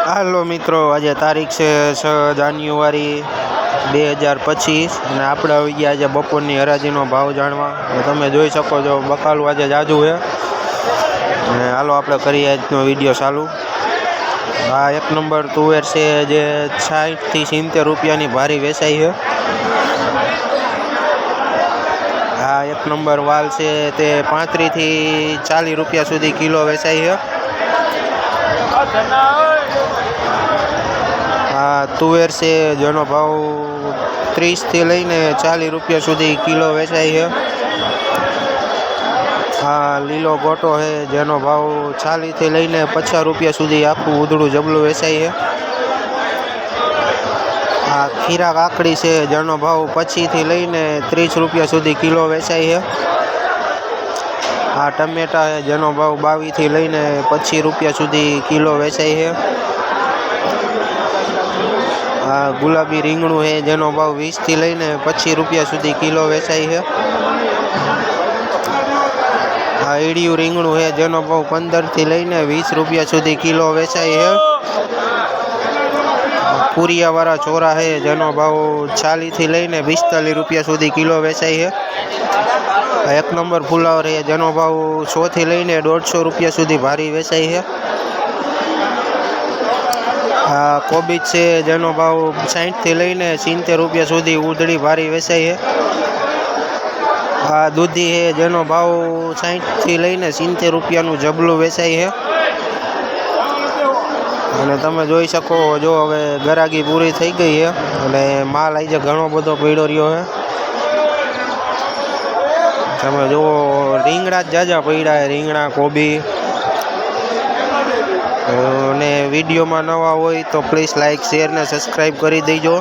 હાલો મિત્રો, આજે તારીખ છે 6 જાન્યુઆરી 2025 અને આપણે આવી ગયા આજે બપોરની હરાજીનો ભાવ જાણવા. તમે જોઈ શકો છો બકાલું આજે જાજુ છે અને હાલો આપણે કરીએ આજનો વિડીયો ચાલુ. આ એક નંબર તુવેર છે જે 60 થી 70 રૂપિયાની ભારી વેચાઈ છે. આ એક નંબર વાલ છે તે 35 થી 40 રૂપિયા સુધી કિલો વેચાઈ છે. આ તુવેર છે જેનો ભાવ 30 થી લઈને 40 રૂપિયા સુધી કિલો વેચાય છે. આ લીલો ગોટો છે જેનો ભાવ 40 થી લઈને 50 રૂપિયા સુધી આખું ઉધડું જબલું વેચાય છે. આ ખીરા કાકડી છે જેનો ભાવ 25 થી લઈને 30 રૂપિયા સુધી કિલો વેચાય છે. આ ટમેટા છે જેનો ભાવ 22 થી લઈને 25 રૂપિયા સુધી કિલો વેચાય છે. આ ગુલાબી રીંગણું છે જેનો ભાવ 20 થી લઈને 25 રૂપિયા સુધી કિલો વેચાય છે. આ ઈડિયું રીંગણું છે જેનો ભાવ 15 થી લઈને 20 રૂપિયા સુધી કિલો વેચાય છે. પૂરિયાવાળા ચોરા છે જેનો ભાવ 40 થી લઈને 45 રૂપિયા સુધી કિલો વેચાય છે. એક નંબર ફુલાવર છે જેનો ભાવ 100 થી લઈને 150 રૂપિયા સુધી ભારી વેચાય છે. આ કોબીજ છે જેનો ભાવ 60 થી લઈને 70 રૂપિયા સુધી ઉધડી ભારી વેચાય છે. આ દૂધી છે જેનો ભાવ 60 થી લઈને 70 રૂપિયાનું જબલું વેચાય છે. અને તમે જોઈ શકો જો હવે ગરાગી પૂરી થઈ ગઈ છે અને માલ આજે ઘણો બધો પડ્યો રહ્યો છે. તમે જુઓ રીંગણા જ જાજા પડ્યા છે, રીંગણા કોબી. અને વિડીયોમાં નવા હોય તો પ્લીઝ લાઈક શેર ને સબસ્ક્રાઈબ કરી દેજો.